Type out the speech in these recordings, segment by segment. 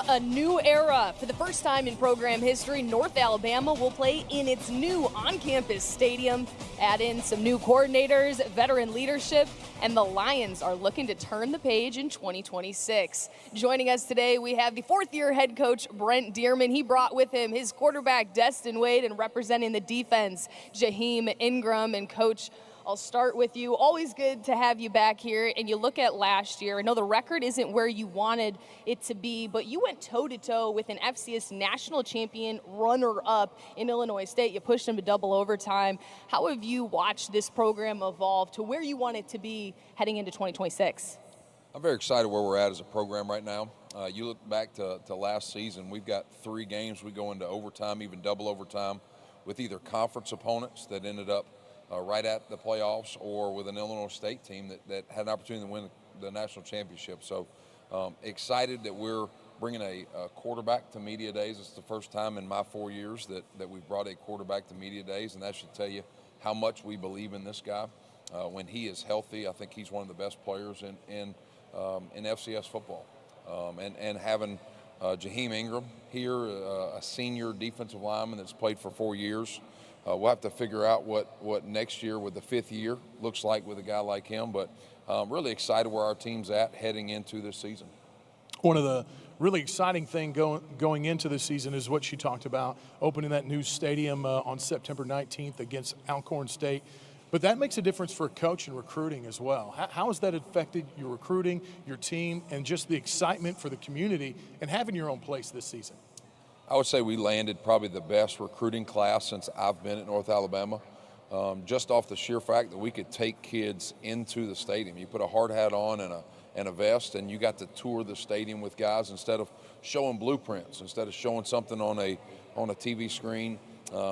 a new era. For the first time in program history, North Alabama will play in its new on-campus stadium. Add in some new coordinators, veteran leadership, and the Lions are looking to turn the page in 2026. Joining us today, we have the fourth-year head coach, Brent Dearman. He brought with him his quarterback, Destin Wade, and representing the defense, Jaheim Ingram. And Coach, I'll start with you. Always good to have you back here. And you look at last year, I know the record isn't where you wanted it to be, but you went toe-to-toe with an FCS national champion runner-up in Illinois State. You pushed them to double overtime. How have you watched this program evolve to where you want it to be heading into 2026? I'm very excited where we're at as a program right now. You look back to last season, we've got 3 games. We go into overtime, even double overtime, with either conference opponents that ended up right at the playoffs or with an Illinois State team that had an opportunity to win the national championship. So excited that we're bringing a quarterback to Media Days. It's the first time in my 4 years that we've brought a quarterback to Media Days, and that should tell you how much we believe in this guy. When he is healthy, I think he's one of the best players in FCS football. And having Jaheim Ingram here, a senior defensive lineman that's played for 4 years, we'll have to figure out what next year with the 5th year looks like with a guy like him, but really excited where our team's at heading into this season. One of the really exciting thing going into this season is what you talked about, opening that new stadium on September 19th against Alcorn State. But that makes a difference for a coach and recruiting as well. How has that affected your recruiting, your team, and just the excitement for the community and having your own place this season? I would say we landed probably the best recruiting class since I've been at North Alabama, just off the sheer fact that we could take kids into the stadium. You put a hard hat on and a vest, and you got to tour the stadium with guys instead of showing blueprints, instead of showing something on a TV screen.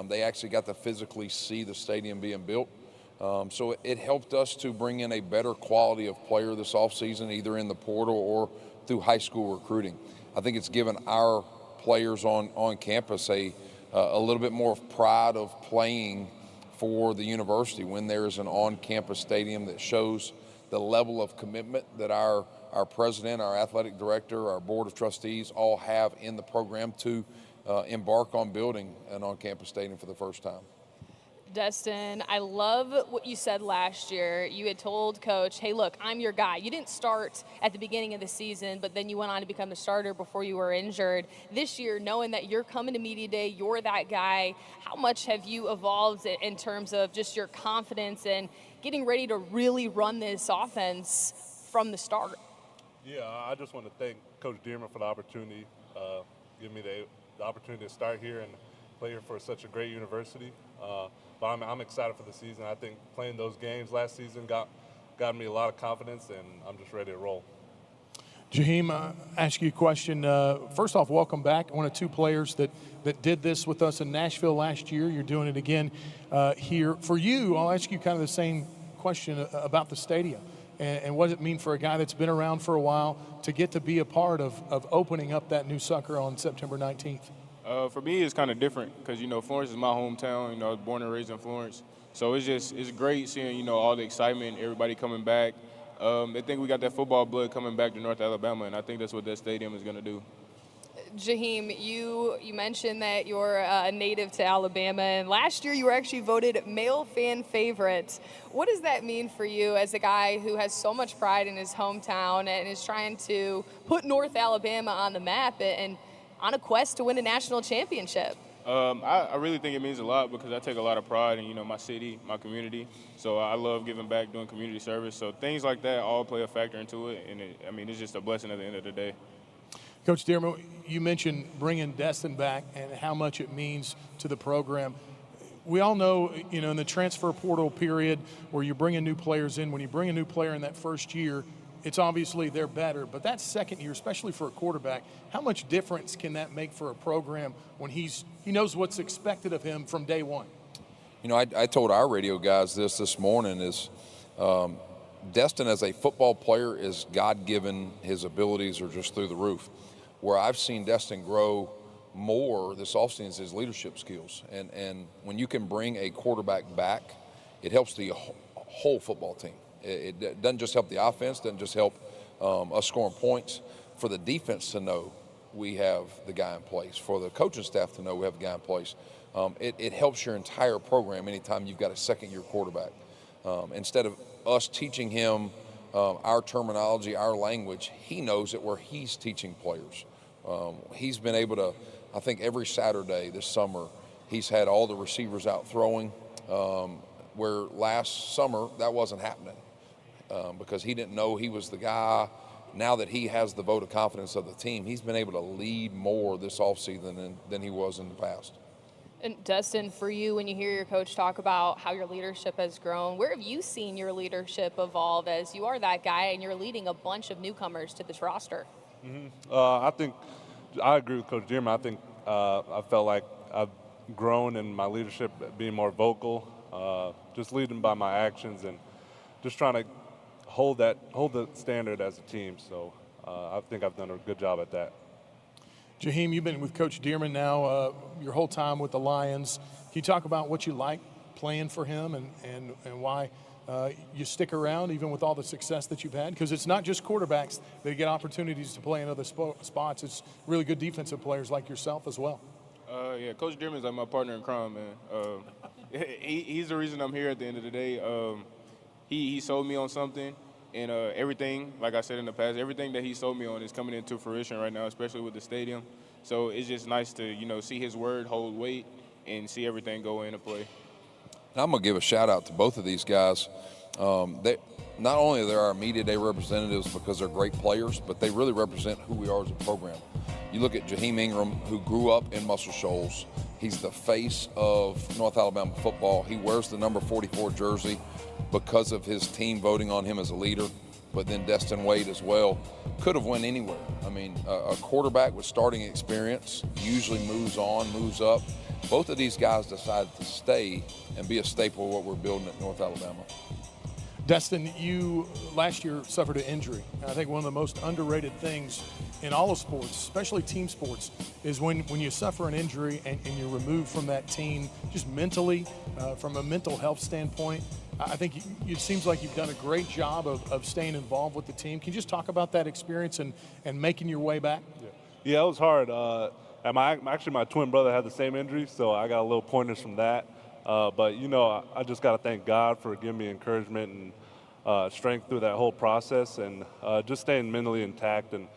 They actually got to physically see the stadium being built. So it helped us to bring in a better quality of player this offseason, either in the portal or through high school recruiting. I think it's given our players on campus a little bit more pride of playing for the university when there is an on-campus stadium that shows the level of commitment that our president, our athletic director, our board of trustees all have in the program to embark on building an on-campus stadium for the first time. Destin, I love what you said last year. You had told Coach, hey, look, I'm your guy. You didn't start at the beginning of the season, but then you went on to become the starter before you were injured. This year, knowing that you're coming to Media Day, you're that guy, how much have you evolved in terms of just your confidence and getting ready to really run this offense from the start? Yeah, I just want to thank Coach Dearman for the opportunity, giving me the opportunity to start here and play here for such a great university. But I'm excited for the season. I think playing those games last season got me a lot of confidence, and I'm just ready to roll. Jaheim, ask you a question. First off, welcome back. One of 2 players that did this with us in Nashville last year. You're doing it again here. For you, I'll ask you kind of the same question about the stadium and what does it mean for a guy that's been around for a while to get to be a part of opening up that new sucker on September 19th? For me, it's kind of different because, Florence is my hometown. I was born and raised in Florence. So it's great seeing, all the excitement, everybody coming back. I think we got that football blood coming back to North Alabama, and I think that's what that stadium is going to do. Jaheim, you mentioned that you're a native to Alabama, and last year you were actually voted male fan favorite. What does that mean for you as a guy who has so much pride in his hometown and is trying to put North Alabama on the map and on a quest to win a national championship? I really think it means a lot because I take a lot of pride in, my city, my community. So I love giving back, doing community service. So things like that all play a factor into it. And it's just a blessing at the end of the day. Coach Dearman, you mentioned bringing Destin back and how much it means to the program. We all know, in the transfer portal period where you're bringing new players in, when you bring a new player in that first year, it's obviously they're better. But that second year, especially for a quarterback, how much difference can that make for a program when he knows what's expected of him from day one? I told our radio guys this morning is Destin as a football player is God-given. His abilities are just through the roof. Where I've seen Destin grow more this offseason is his leadership skills. And when you can bring a quarterback back, it helps the whole football team. It doesn't just help the offense, doesn't just help us scoring points. For the defense to know we have the guy in place, for the coaching staff to know we have the guy in place. It helps your entire program anytime you've got a second-year quarterback. Instead of us teaching him our terminology, our language, he knows it where he's teaching players. He's been able to, I think every Saturday this summer, he's had all the receivers out throwing, where last summer that wasn't happening because he didn't know he was the guy. Now that he has the vote of confidence of the team, he's been able to lead more this offseason than he was in the past. And Dustin, for you, when you hear your coach talk about how your leadership has grown, where have you seen your leadership evolve as you are that guy and you're leading a bunch of newcomers to this roster? I think I agree with Coach Dearman. I think I felt like I've grown in my leadership, being more vocal, just leading by my actions and just trying to hold the standard as a team. So I think I've done a good job at that. Jaheim, you've been with Coach Dearman now your whole time with the Lions. Can you talk about what you like playing for him and why you stick around even with all the success that you've had? Because it's not just quarterbacks that get opportunities to play in other spots. It's really good defensive players like yourself as well. Yeah, Coach Dearman's like my partner in crime, man. He's the reason I'm here at the end of the day. He sold me on something. And everything, like I said in the past, everything that he sold me on is coming into fruition right now, especially with the stadium. So it's just nice to, see his word hold weight and see everything go into play. And I'm going to give a shout-out to both of these guys. They, not only are they our media day representatives because they're great players, but they really represent who we are as a program. You look at Jaheim Ingram, who grew up in Muscle Shoals. He's the face of North Alabama football. He wears the number 44 jersey because of his team voting on him as a leader, but then Destin Wade as well. Could have went anywhere. I mean, a quarterback with starting experience usually moves on, moves up. Both of these guys decided to stay and be a staple of what we're building at North Alabama. Dustin, you last year suffered an injury. I think one of the most underrated things in all of sports, especially team sports, is when you suffer an injury and you're removed from that team just mentally, from a mental health standpoint. I think it seems like you've done a great job of staying involved with the team. Can you just talk about that experience and making your way back? Yeah, it was hard. Actually, my twin brother had the same injury, so I got a little pointers from that. But, I just got to thank God for giving me encouragement and strength through that whole process and just staying mentally intact and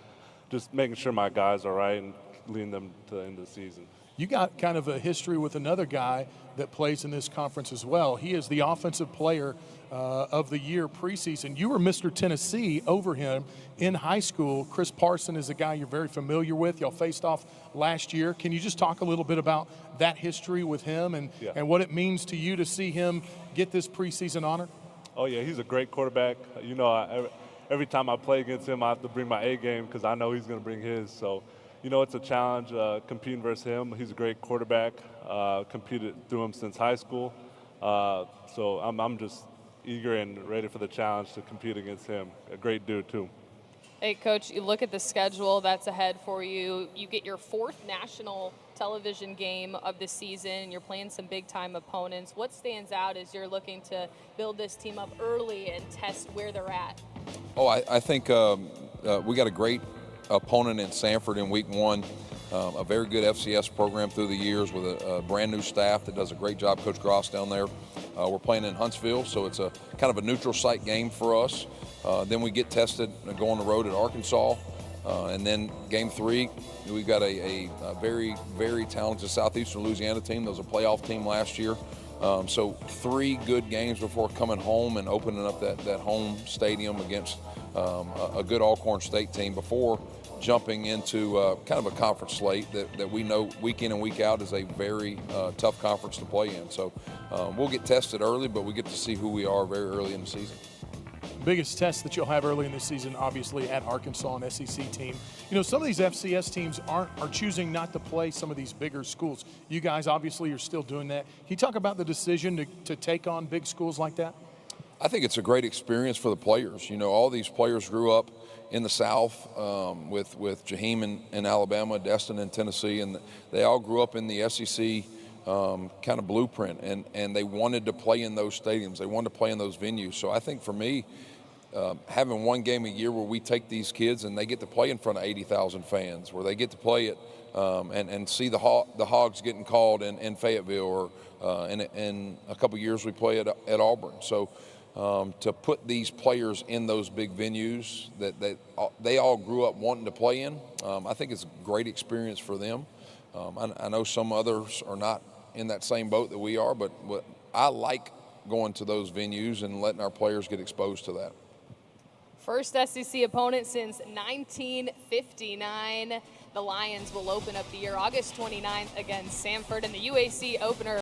just making sure my guys are right and leading them to the end of the season. You got kind of a history with another guy that plays in this conference as well. He is the offensive player of the year preseason. You were Mr. Tennessee over him in high school. Chris Parson is a guy you're very familiar with. Y'all faced off last year. Can you just talk a little bit about that history with him and what it means to you to see him get this preseason honor? Oh, yeah, he's a great quarterback. Every time I play against him, I have to bring my A game because I know he's going to bring his. So, it's a challenge competing versus him. He's a great quarterback. Competed through him since high school. So I'm just eager and ready for the challenge to compete against him. A great dude, too. Hey, Coach, you look at the schedule that's ahead for you. You get your fourth national television game of the season. You're playing some big-time opponents. What stands out as you're looking to build this team up early and test where they're at? Oh, I think we got a great opponent in Sanford in week one. A very good FCS program through the years with a brand new staff that does a great job. Coach Gross down there. We're playing in Huntsville, so it's a kind of a neutral site game for us. Then we get tested and go on the road at Arkansas. And then game 3, we've got a very, very talented Southeastern Louisiana team. That was a playoff team last year. So 3 good games before coming home and opening up that home stadium against a good Alcorn State team before jumping into kind of a conference slate that we know week in and week out is a very tough conference to play in. So we'll get tested early, but we get to see who we are very early in the season. Biggest test that you'll have early in the season, obviously, at Arkansas, an SEC team. Some of these FCS teams are choosing not to play some of these bigger schools. You guys, obviously, are still doing that. Can you talk about the decision to take on big schools like that? I think it's a great experience for the players. All these players grew up in the South with Jaheim in Alabama, Destin in Tennessee, and they all grew up in the SEC kind of blueprint, and they wanted to play in those stadiums. They wanted to play in those venues. So I think for me, having one game a year where we take these kids and they get to play in front of 80,000 fans, where they get to play it and see the Hogs getting called in Fayetteville, or in a couple years we play at Auburn. So to put these players in those big venues that they all grew up wanting to play in, I think it's a great experience for them. I know some others are not in that same boat that we are, but I like going to those venues and letting our players get exposed to that. First SEC opponent since 1959. The Lions will open up the year August 29th against Samford, and the UAC opener